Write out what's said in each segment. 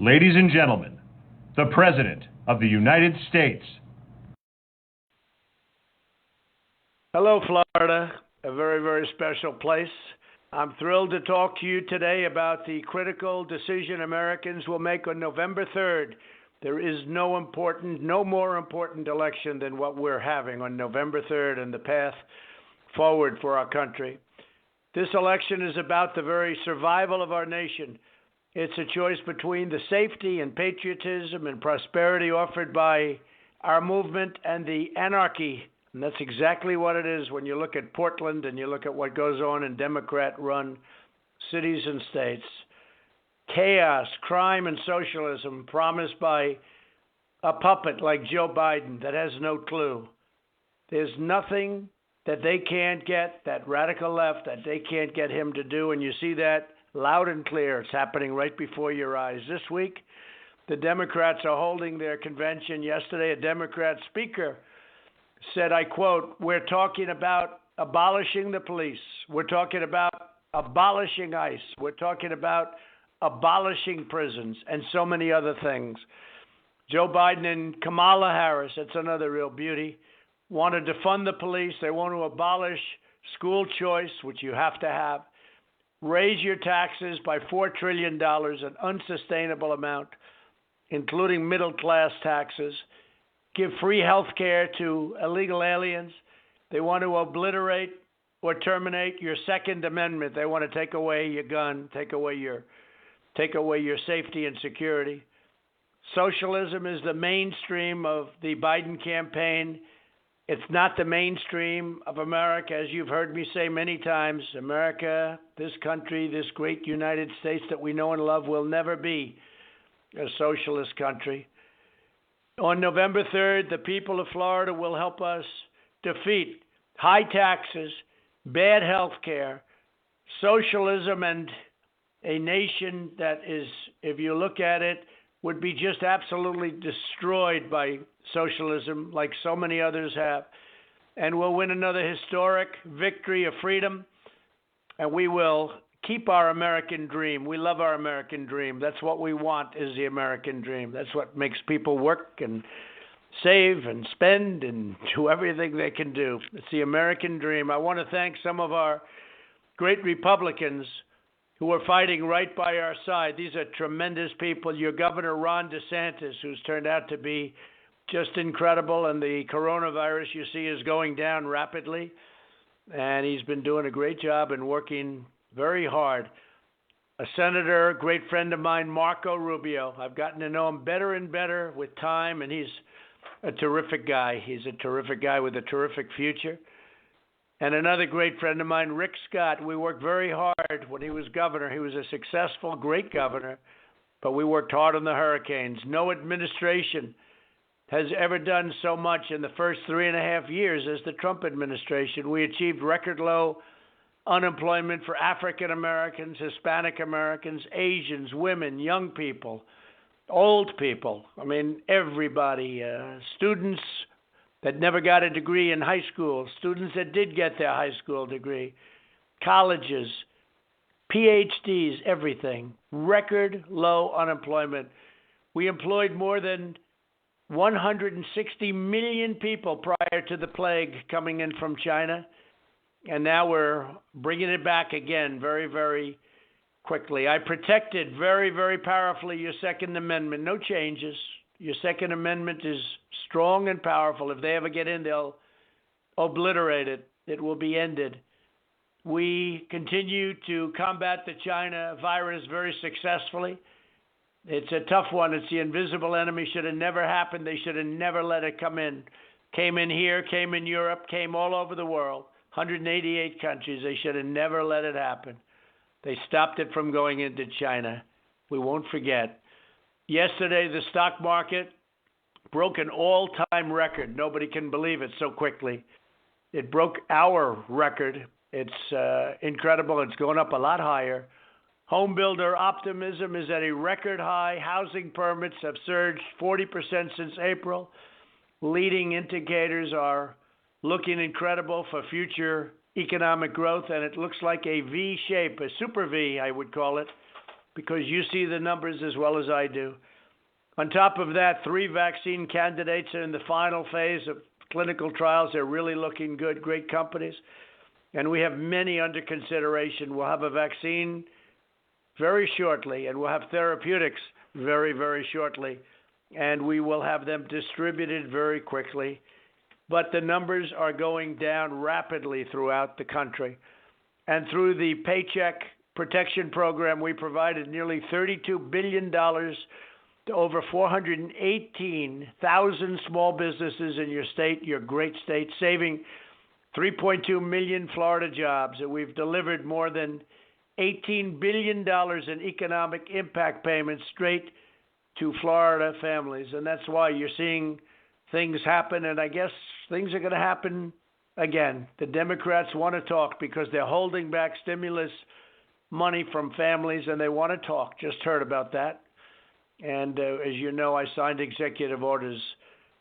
Ladies and gentlemen, the President of the United States. Hello, Florida, a very, very special place. I'm thrilled to talk to you today about the critical decision Americans will make on November 3rd. There is no more important election than what we're having on November 3rd and the path forward for our country. This election is about the very survival of our nation. It's a choice between the safety and patriotism and prosperity offered by our movement and the anarchy. And that's exactly what it is when you look at Portland and you look at what goes on in Democrat-run cities and states. Chaos, crime, and socialism promised by a puppet like Joe Biden that has no clue. There's nothing that they can't get, that radical left, that they can't get him to do. And you see that loud and clear. It's happening right before your eyes. This week, the Democrats are holding their convention. Yesterday, a Democrat speaker said, I quote, "We're talking about abolishing the police. We're talking about abolishing ICE. We're talking about abolishing prisons," and so many other things. Joe Biden and Kamala Harris, that's another real beauty, want to defund the police. They want to abolish school choice, which you have to have. Raise your taxes by $4 trillion, an unsustainable amount, including middle-class taxes. Give free health care to illegal aliens. They want to obliterate or terminate your Second Amendment. They want to take away your gun, take away your safety and security. Socialism is the mainstream of the Biden campaign. It's not the mainstream of America, as you've heard me say many times. America, this country, this great United States that we know and love will never be a socialist country. On November 3rd, the people of Florida will help us defeat high taxes, bad health care, socialism, and a nation that is, if you look at it, would be just absolutely destroyed by socialism like so many others have. And we'll win another historic victory of freedom, and we will keep our American dream. We love our American dream. That's what we want, is the American dream. That's what makes people work and save and spend and do everything they can do. It's the American dream. I want to thank some of our great Republicans who are fighting right by our side. These are tremendous people. Your Governor, Ron DeSantis, who's turned out to be just incredible, and the coronavirus, you see, is going down rapidly, and he's been doing a great job and working very hard. A senator, a great friend of mine, Marco Rubio. I've gotten to know him better and better with time, and he's a terrific guy. He's a terrific guy with a terrific future. And another great friend of mine, Rick Scott. We worked very hard when he was governor. He was a successful, great governor, but we worked hard on the hurricanes. No administration has ever done so much in the first 3.5 years as the Trump administration. We achieved record low unemployment for African Americans, Hispanic Americans, Asians, women, young people, old people. I mean, everybody, students that never got a degree in high school, students that did get their high school degree, colleges, PhDs, everything. Record low unemployment. We employed more than 160 million people prior to the plague coming in from China, and now we're bringing it back again very, very quickly. I protected very, very powerfully your Second Amendment. No changes. Your Second Amendment is strong and powerful. If they ever get in, they'll obliterate it. It will be ended. We continue to combat the China virus very successfully. It's a tough one. It's the invisible enemy. Should have never happened. They should have never let it come in. Came in here, came in Europe, came all over the world. 188 countries. They should have never let it happen. They stopped it from going into China. We won't forget. Yesterday, the stock market broke an all-time record. Nobody can believe it so quickly. It broke our record. It's incredible. It's going up a lot higher. Home builder optimism is at a record high. Housing permits have surged 40% since April. Leading indicators are looking incredible for future economic growth, and it looks like a V shape, a super V, I would call it, because you see the numbers as well as I do. On top of that, 3 vaccine candidates are in the final phase of clinical trials. They're really looking good, great companies. And we have many under consideration. We'll have a vaccine very shortly, and we'll have therapeutics very, very shortly. And we will have them distributed very quickly. But the numbers are going down rapidly throughout the country. And through the Paycheck Protection Program, we provided nearly $32 billion to over 418,000 small businesses in your state, your great state, saving 3.2 million Florida jobs. And we've delivered more than $18 billion in economic impact payments straight to Florida families. And that's why you're seeing things happen. And I guess things are going to happen again. The Democrats want to talk because they're holding back stimulus money from families, and they want to talk. Just heard about that. And as you know, I signed executive orders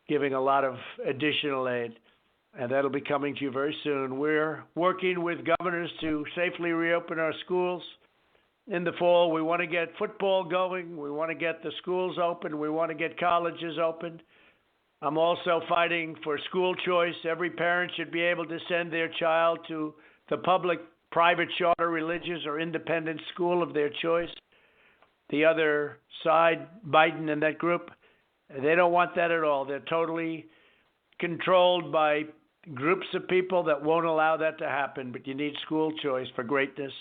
giving a lot of additional aid, and that'll be coming to you very soon. We're working with governors to safely reopen our schools in the fall. We want to get football going. We want to get the schools open. We want to get colleges open. I'm also fighting for school choice. Every parent should be able to send their child to the public, private, charter, religious, or independent school of their choice. The other side, Biden and that group, they don't want that at all. They're totally controlled by groups of people that won't allow that to happen. But you need school choice for greatness.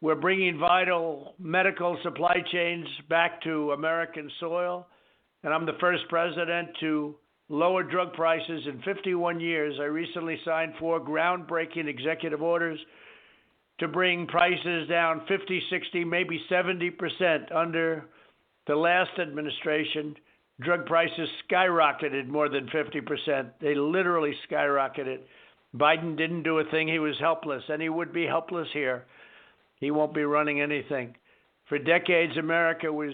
We're bringing vital medical supply chains back to American soil. And I'm the first president to lower drug prices in 51 years. I recently signed 4 groundbreaking executive orders to bring prices down 50, 60, maybe 70%. Under the last administration, drug prices skyrocketed more than 50%. They literally skyrocketed. Biden didn't do a thing. He was helpless, and he would be helpless here. He won't be running anything. For decades, America was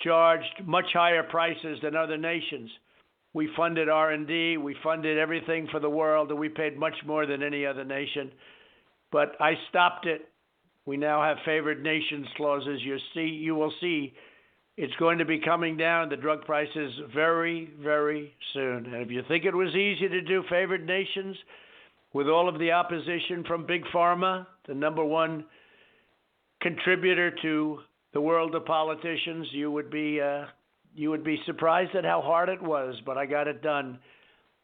charged much higher prices than other nations. We funded R&D, we funded everything for the world, and we paid much more than any other nation. But I stopped it. We now have favored nations clauses. You will see it's going to be coming down, the drug prices, very, very soon. And if you think it was easy to do favored nations with all of the opposition from Big Pharma, the number one contributor to the world of politicians, you would be surprised at how hard it was. But I got it done,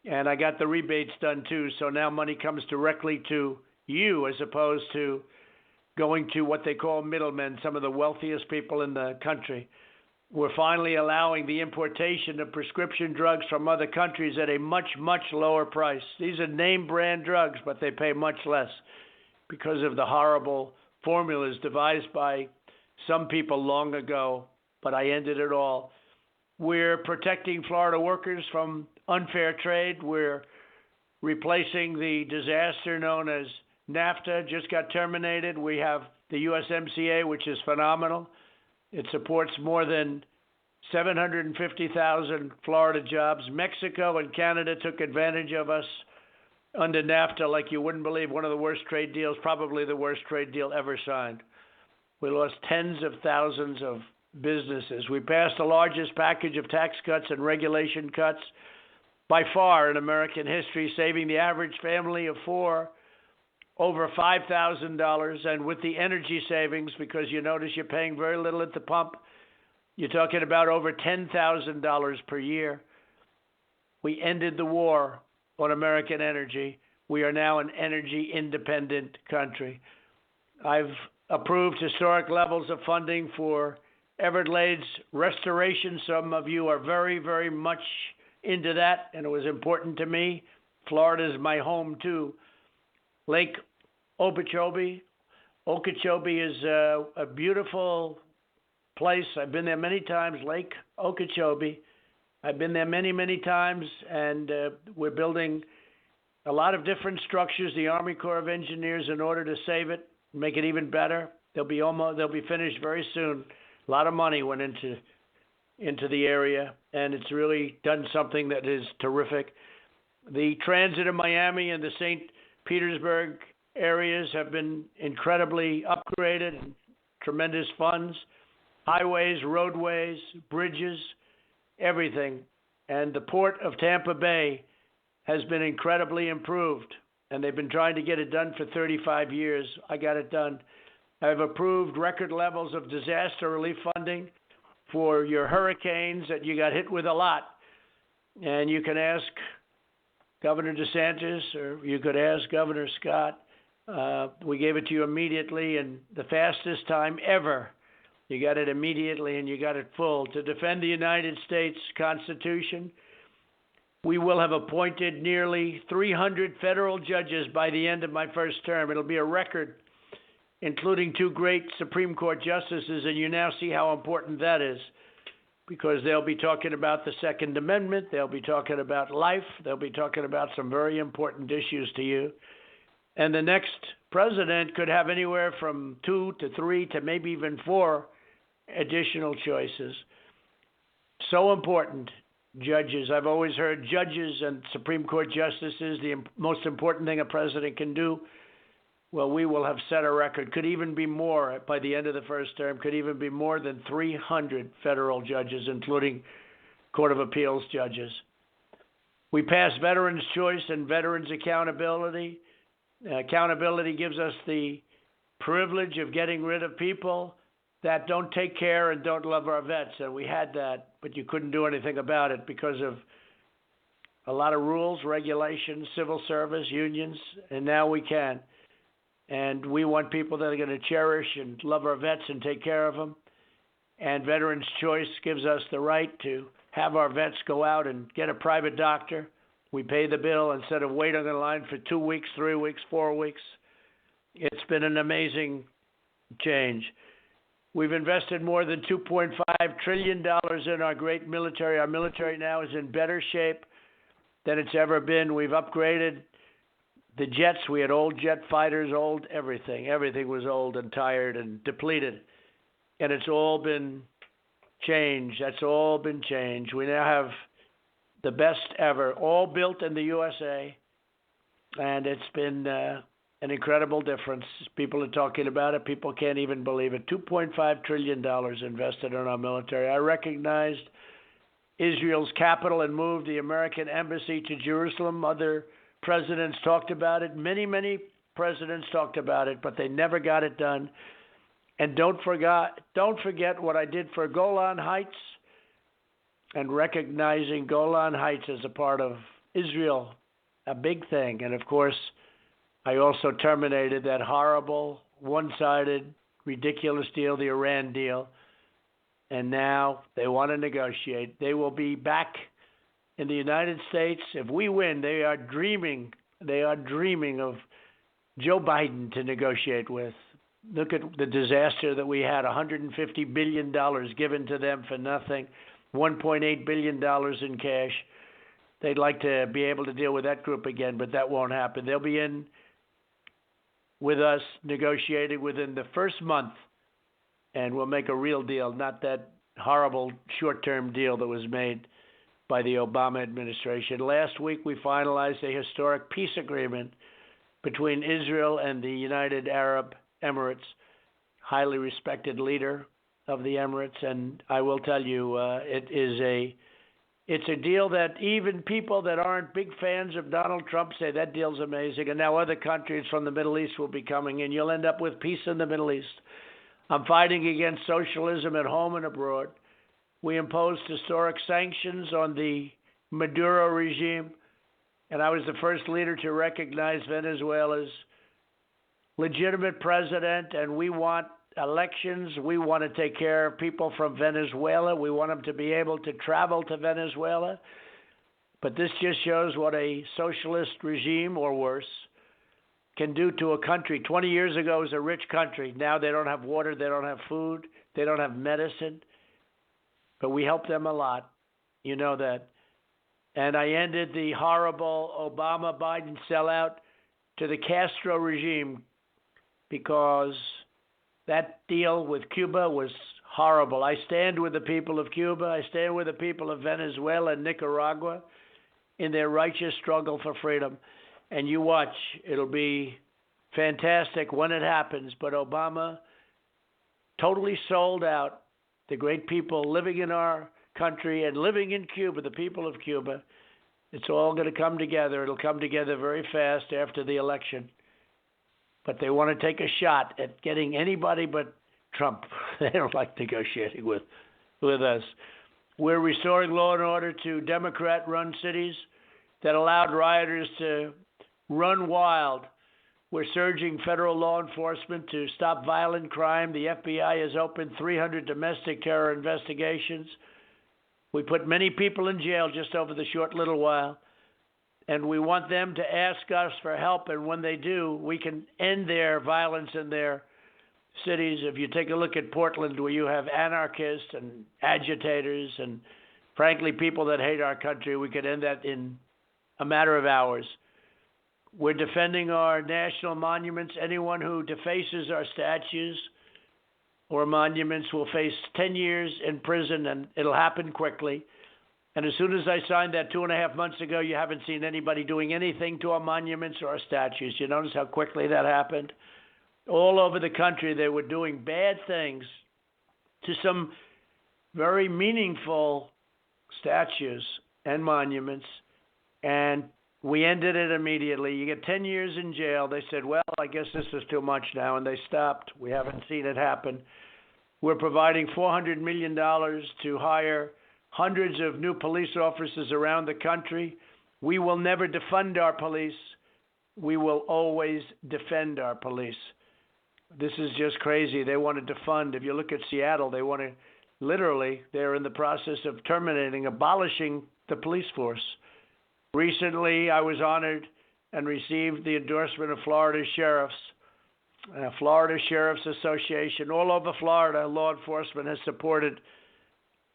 and I got the rebates done too. So now money comes directly to you as opposed to going to what they call middlemen, some of the wealthiest people in the country. We're finally allowing the importation of prescription drugs from other countries at a much, much lower price. These are name brand drugs, but they pay much less because of the horrible formulas devised by some people long ago, but I ended it all. We're protecting Florida workers from unfair trade. We're replacing the disaster known as NAFTA, just got terminated. We have the USMCA, which is phenomenal. It supports more than 750,000 Florida jobs. Mexico and Canada took advantage of us under NAFTA like you wouldn't believe. One of the worst trade deals, probably the worst trade deal ever signed. We lost tens of thousands of businesses. We passed the largest package of tax cuts and regulation cuts by far in American history, saving the average family of 4 over $5,000. And with the energy savings, because you notice you're paying very little at the pump, you're talking about over $10,000 per year. We ended the war on American energy. We are now an energy independent country. I've approved historic levels of funding for Everglades restoration. Some of you are very, very much into that, and it was important to me. Florida is my home too. Lake Okeechobee. Okeechobee is a beautiful place. I've been there many times, Lake Okeechobee. I've been there many, many times, and we're building a lot of different structures, the Army Corps of Engineers, in order to save it, make it even better. They'll be finished very soon. A lot of money went into the area, and it's really done something that is terrific. The transit in Miami and the St. Petersburg areas have been incredibly upgraded, and tremendous funds. highways, roadways, bridges, everything. And the port of Tampa Bay has been incredibly improved, and they've been trying to get it done for 35 years. I got it done. I've approved record levels of disaster relief funding for your hurricanes that you got hit with a lot. And you can ask Governor DeSantis, or you could ask Governor Scott. We gave it to you immediately in the fastest time ever. You got it immediately, and you got it full. To defend the United States Constitution, we will have appointed nearly 300 federal judges by the end of my first term. It'll be a record, including 2 great Supreme Court justices, and you now see how important that is, because they'll be talking about the Second Amendment, they'll be talking about life, they'll be talking about some very important issues to you. And the next president could have anywhere from 2 to 3 to maybe even 4 additional choices. So important, judges. I've always heard judges and Supreme Court justices, the most important thing a president can do. Well, we will have set a record. Could even be more by the end of the first term. Could even be more than 300 federal judges, including Court of Appeals judges. We passed Veterans' Choice and Veterans' Accountability. Accountability gives us the privilege of getting rid of people that don't take care and don't love our vets. And we had that, but you couldn't do anything about it because of a lot of rules, regulations, civil service, unions, and now we can. And we want people that are going to cherish and love our vets and take care of them. And Veterans' Choice gives us the right to have our vets go out and get a private doctor. We pay the bill instead of waiting in line for 2 weeks, 3 weeks, 4 weeks. It's been an amazing change. We've invested more than $2.5 trillion in our great military. Our military now is in better shape than it's ever been. We've upgraded the jets. We had old jet fighters, old everything. Everything was old and tired and depleted. And it's all been changed. That's all been changed. We now have the best ever, all built in the USA. And it's been an incredible difference. People are talking about it. People can't even believe it. $2.5 trillion invested in our military. I recognized Israel's capital and moved the American embassy to Jerusalem. Other presidents talked about it. Many, many presidents talked about it, but they never got it done. And don't forget what I did for Golan Heights and recognizing Golan Heights as a part of Israel, a big thing. And, of course, I also terminated that horrible, one-sided, ridiculous deal, the Iran deal. And now they want to negotiate. They will be back in the United States. If we win, they are dreaming of Joe Biden to negotiate with. Look at the disaster that we had, $150 billion given to them for nothing, $1.8 billion in cash. They'd like to be able to deal with that group again, but that won't happen. They'll be in with us negotiating within the first month, and we'll make a real deal, not that horrible short-term deal that was made by the Obama administration. Last week, we finalized a historic peace agreement between Israel and the United Arab Emirates, highly respected leader of the Emirates. And I will tell you, it's a deal that even people that aren't big fans of Donald Trump say that deal's amazing. And now other countries from the Middle East will be coming in. You'll end up with peace in the Middle East. I'm fighting against socialism at home and abroad. We imposed historic sanctions on the Maduro regime, and I was the first leader to recognize Venezuela's legitimate president, and we want elections. We want to take care of people from Venezuela. We want them to be able to travel to Venezuela. But this just shows what a socialist regime, or worse, can do to a country. 20 years ago, it was a rich country. Now they don't have water, they don't have food, they don't have medicine. But we help them a lot. You know that. And I ended the horrible Obama-Biden sellout to the Castro regime, because that deal with Cuba was horrible. I stand with the people of Cuba. I stand with the people of Venezuela and Nicaragua in their righteous struggle for freedom. And you watch, it'll be fantastic when it happens. But Obama totally sold out the great people living in our country and living in Cuba, the people of Cuba. It's all going to come together. It'll come together very fast after the election. But they want to take a shot at getting anybody but Trump. They don't like negotiating with us. We're restoring law and order to Democrat-run cities that allowed rioters to run wild. We're surging federal law enforcement to stop violent crime. The FBI has opened 300 domestic terror investigations. We put many people in jail just over the short little while, and we want them to ask us for help, and when they do, we can end their violence in their cities. If you take a look at Portland, where you have anarchists and agitators and, frankly, people that hate our country, we could end that in a matter of hours. We're defending our national monuments. Anyone who defaces our statues or monuments will face 10 years in prison, and it'll happen quickly. And as soon as I signed that 2.5 months ago, you haven't seen anybody doing anything to our monuments or our statues. You notice how quickly that happened? All over the country, they were doing bad things to some very meaningful statues and monuments, and we ended it immediately. You get 10 years in jail. They said, well, I guess this is too much now, and they stopped. We haven't seen it happen. We're providing $400 million to hire hundreds of new police officers around the country. We will never defund our police. We will always defend our police. This is just crazy. They want to defund. If you look at Seattle, they want to literally, they're in the process of abolishing the police force. Recently, I was honored and received the endorsement of Florida Sheriffs. Florida Sheriffs Association. All over Florida, law enforcement has supported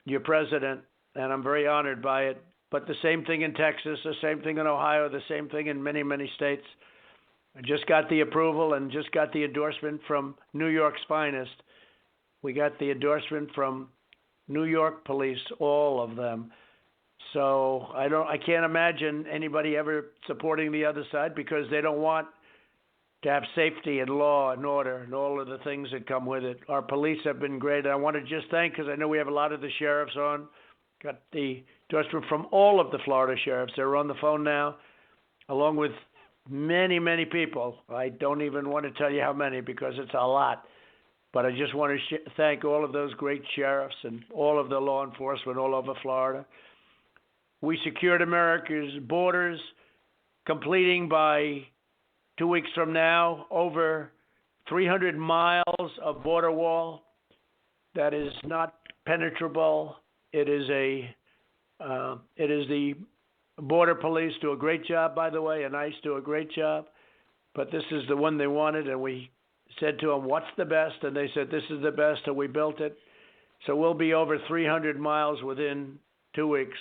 your president, and I'm very honored by it. But the same thing in Texas, the same thing in Ohio, the same thing in many, many states. I just got the approval and just got the endorsement from New York's finest. We got the endorsement from New York police, all of them. So I can't imagine anybody ever supporting the other side, because they don't want to have safety and law and order and all of the things that come with it. Our police have been great. I want to just thank, because I know we have a lot of the sheriffs on, got the endorsement from all of the Florida sheriffs. They're on the phone now, along with many, many people. I don't even want to tell you how many, because it's a lot. But I just want to thank all of those great sheriffs and all of the law enforcement all over Florida. We secured America's borders, completing by 2 weeks from now over 300 miles of border wall that is not penetrable. It is the Border Police do a great job, by the way, and ICE do a great job. But this is the one they wanted, and we said to them, what's the best? And they said, this is the best, and we built it. So we'll be over 300 miles within 2 weeks.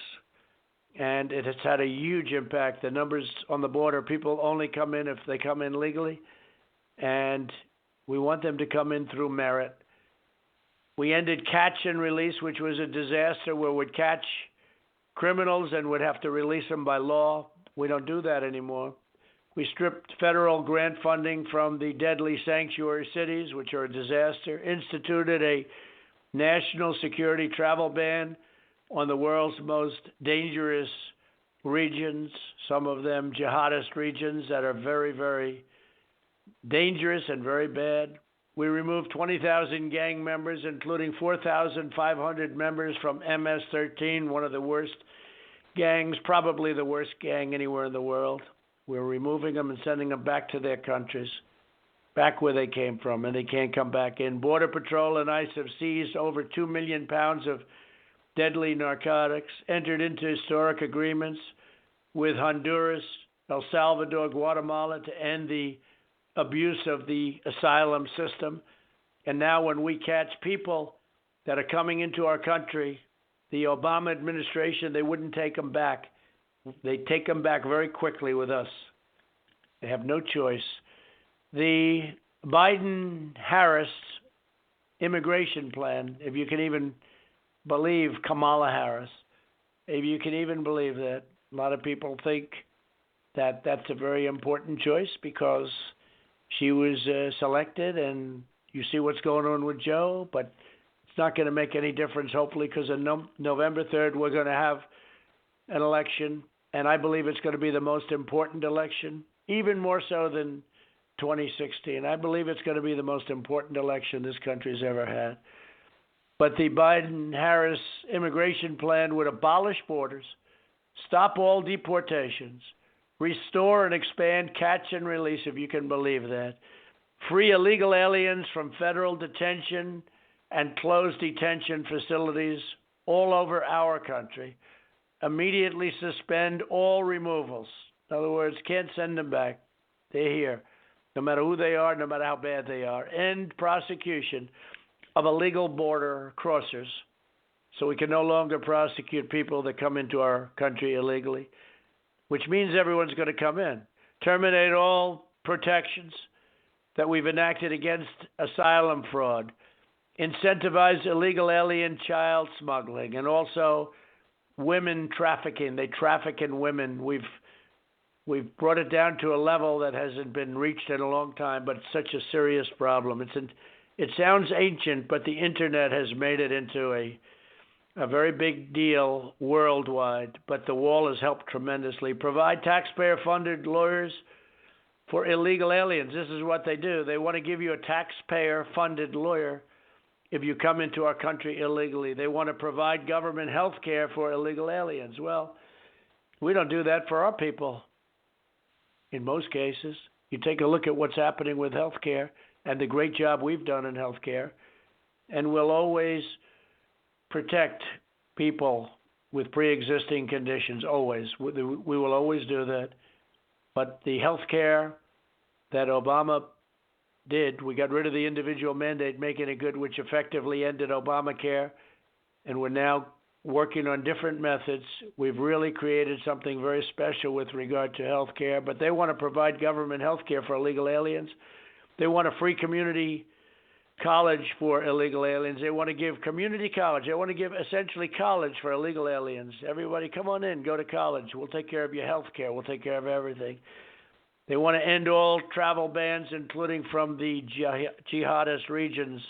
And it has had a huge impact. The numbers on the border, people only come in if they come in legally, and we want them to come in through merit. We ended catch and release, which was a disaster, where we'd catch criminals and would have to release them by law. We don't do that anymore. We stripped federal grant funding from the deadly sanctuary cities, which are a disaster, instituted a national security travel ban on the world's most dangerous regions, some of them jihadist regions that are very, very dangerous and very bad. We removed 20,000 gang members, including 4,500 members from MS-13, one of the worst gangs, probably the worst gang anywhere in the world. We're removing them and sending them back to their countries, back where they came from, and they can't come back in. Border Patrol and ICE have seized over 2 million pounds of deadly narcotics, entered into historic agreements with Honduras, El Salvador, Guatemala to end the abuse of the asylum system. And now when we catch people that are coming into our country, the Obama administration, they wouldn't take them back. They take them back very quickly with us. They have no choice. The Biden-Harris immigration plan, if you can even believe Kamala Harris, if you can even believe that. A lot of people think that that's a very important choice because she was selected, and you see what's going on with Joe, but It's not going to make any difference, hopefully, because on November 3rd, we're going to have an election, and I believe it's going to be the most important election, even more so than 2016. I believe it's going to be the most important election this country's ever had. But the Biden-Harris immigration plan would abolish borders, stop all deportations, restore and expand catch and release, if you can believe that, free illegal aliens from federal detention and close detention facilities all over our country, immediately suspend all removals. In other words, can't send them back. They're here, no matter who they are, no matter how bad they are. End prosecution of illegal border crossers, so we can no longer prosecute people that come into our country illegally, which means everyone's going to come in. Terminate all protections that we've enacted against asylum fraud. Incentivize illegal alien child smuggling, and also women trafficking. They traffic in women. We've brought it down to a level that hasn't been reached in a long time, but it's such a serious problem. It sounds ancient, but the internet has made it into a very big deal worldwide. But the wall has helped tremendously. Provide taxpayer-funded lawyers for illegal aliens. This is what they do. They want to give you a taxpayer-funded lawyer if you come into our country illegally. They want to provide government health care for illegal aliens. Well, we don't do that for our people in most cases. You take a look at what's happening with health care and the great job we've done in health care, and we'll always protect people with pre-existing conditions, always. We will always do that. But the health care that Obama did, we got rid of the individual mandate, making it good, which effectively ended Obamacare, and we're now working on different methods. We've really created something very special with regard to health care, but they want to provide government health care for illegal aliens. They want a free community college for illegal aliens. They want to give community college. They want to give essentially college for illegal aliens. Everybody, come on in, go to college. We'll take care of your health care. We'll take care of everything. They want to end all travel bans, including from the jihadist regions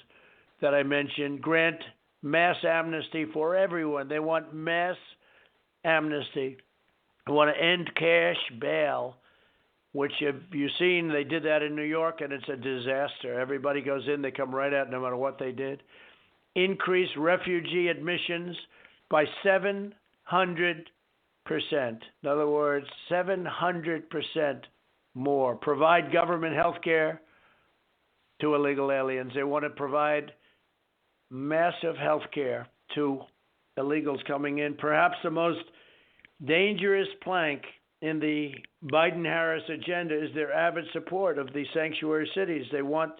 that I mentioned. Grant mass amnesty for everyone. They want mass amnesty. They want to end cash bail, which if you've seen, they did that in New York, and it's a disaster. Everybody goes in, they come right out no matter what they did. Increase refugee admissions by 700%. In other words, 700% more. Provide government health care to illegal aliens. They want to provide massive health care to illegals coming in. Perhaps the most dangerous plank in the Biden-Harris agenda is their avid support of the sanctuary cities. They want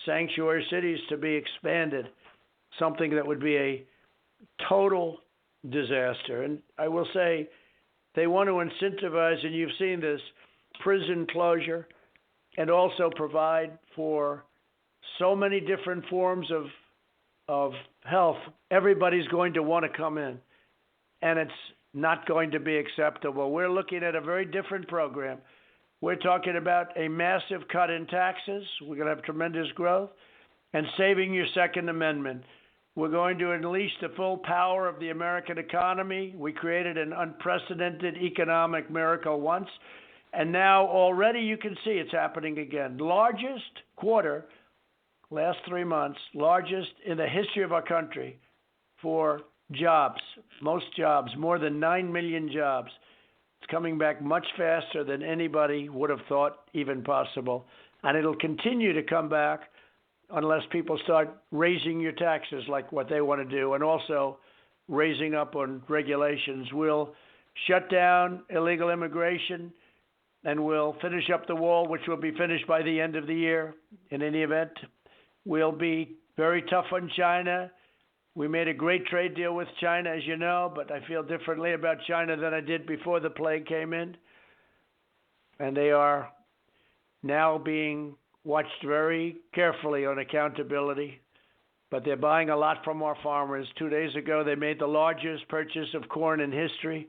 sanctuary cities to be expanded, something that would be a total disaster. And I will say they want to incentivize, and you've seen this, prison closure, and also provide for so many different forms of health. Everybody's going to want to come in, and it's not going to be acceptable. We're looking at a very different program. We're talking about a massive cut in taxes. We're going to have tremendous growth, and saving your Second Amendment. We're going to unleash the full power of the American economy. We created an unprecedented economic miracle once, and now already you can see it's happening again. Largest quarter, last 3 months, largest in the history of our country for jobs, most jobs, more than 9 million jobs. It's coming back much faster than anybody would have thought even possible. And it'll continue to come back unless people start raising your taxes like what they want to do, and also raising up on regulations. We'll shut down illegal immigration, and we'll finish up the wall, which will be finished by the end of the year. In any event, we'll be very tough on China. We made a great trade deal with China, as you know, but I feel differently about China than I did before the plague came in. And they are now being watched very carefully on accountability. But they're buying a lot from our farmers. 2 days ago, they made the largest purchase of corn in history.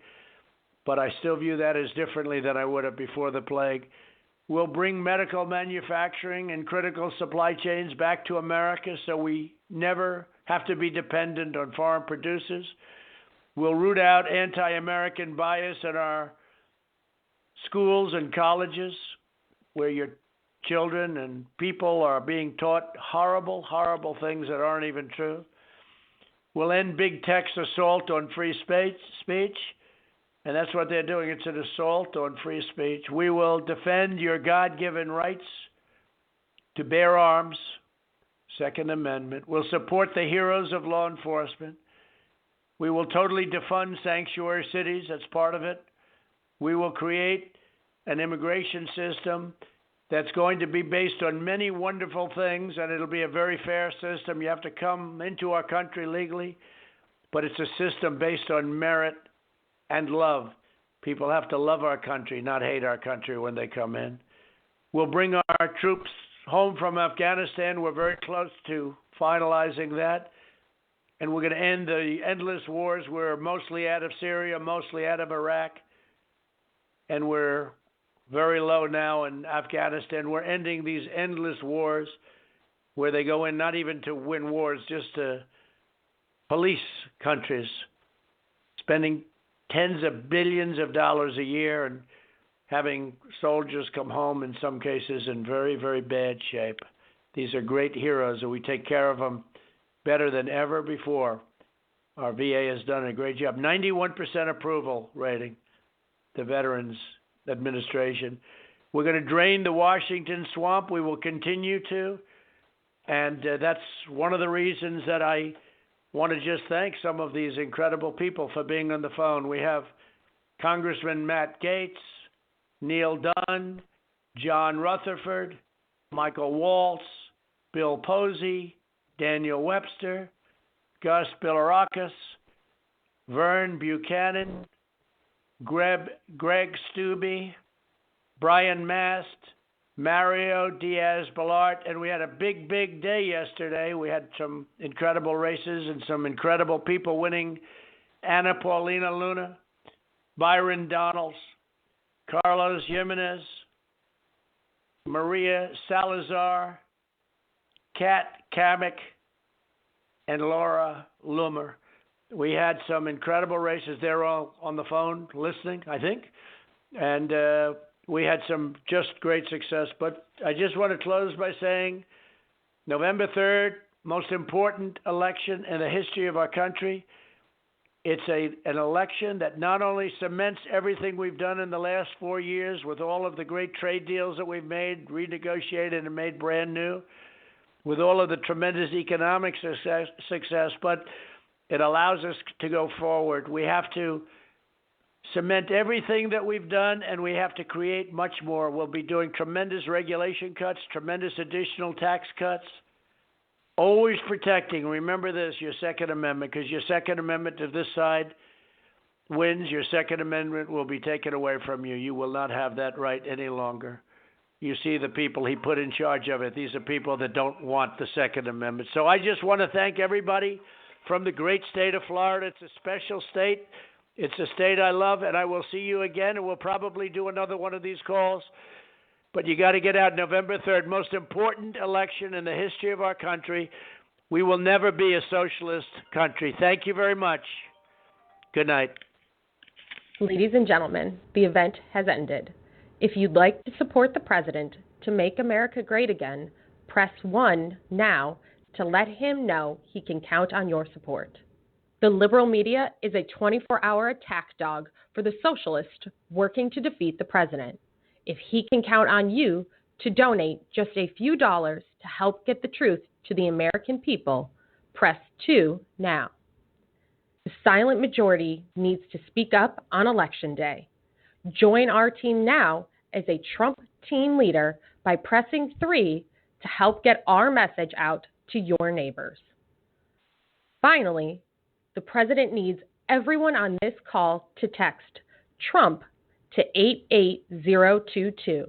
But I still view that as differently than I would have before the plague. We'll bring medical manufacturing and critical supply chains back to America so we never have to be dependent on foreign producers. We'll root out anti-American bias in our schools and colleges, where your children and people are being taught horrible, horrible things that aren't even true. We'll end big tech's assault on free speech, and that's what they're doing. It's an assault on free speech. We will defend your God-given rights to bear arms, Second Amendment. We'll support the heroes of law enforcement. We will totally defund sanctuary cities. That's part of it. We will create an immigration system that's going to be based on many wonderful things, and it'll be a very fair system. You have to come into our country legally, but it's a system based on merit and love. People have to love our country, not hate our country when they come in. We'll bring our troops home from Afghanistan. We're very close to finalizing that. And we're going to end the endless wars. We're mostly out of Syria, mostly out of Iraq, and we're very low now in Afghanistan. We're ending these endless wars where they go in not even to win wars, just to police countries, spending tens of billions of dollars a year and having soldiers come home in some cases in very, very bad shape. These are great heroes, and we take care of them better than ever before. Our VA has done a great job. 91% approval rating, the Veterans Administration. We're going to drain the Washington swamp. We will continue to. And that's one of the reasons that I want to just thank some of these incredible people for being on the phone. We have Congressman Matt Gaetz, Neil Dunn, John Rutherford, Michael Waltz, Bill Posey, Daniel Webster, Gus Bilirakis, Vern Buchanan, Greg Stubbe, Brian Mast, Mario Diaz-Balart, and we had a big, big day yesterday. We had some incredible races and some incredible people winning. Anna Paulina Luna, Byron Donalds, Carlos Jimenez, Maria Salazar, Kat Kamek, and Laura Loomer. We had some incredible races. They're all on the phone listening, I think. And we had some just great success. But I just want to close by saying November 3rd, most important election in the history of our country. It's an election that not only cements everything we've done in the last 4 years with all of the great trade deals that we've made, renegotiated and made brand new, with all of the tremendous economic success, but it allows us to go forward. We have to cement everything that we've done, and we have to create much more. We'll be doing tremendous regulation cuts, tremendous additional tax cuts, always protecting, remember this, your Second Amendment, because your Second Amendment to this side wins, your Second Amendment will be taken away from you. You will not have that right any longer. You see the people he put in charge of it. These are people that don't want the Second Amendment. So I just want to thank everybody from the great state of Florida. It's a special state. It's a state I love, and I will see you again, and we'll probably do another one of these calls. But you got to get out November 3rd, most important election in the history of our country. We will never be a socialist country. Thank you very much. Good night. Ladies and gentlemen, the event has ended. If you'd like to support the president to make America great again, press 1 now to let him know he can count on your support. The liberal media is a 24-hour attack dog for the socialist working to defeat the president. If he can count on you to donate just a few dollars to help get the truth to the American people, press 2 now. The silent majority needs to speak up on Election Day. Join our team now as a Trump team leader by pressing 3 to help get our message out to your neighbors. Finally, the president needs everyone on this call to text Trump to 88022.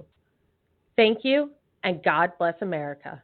Thank you, and God bless America.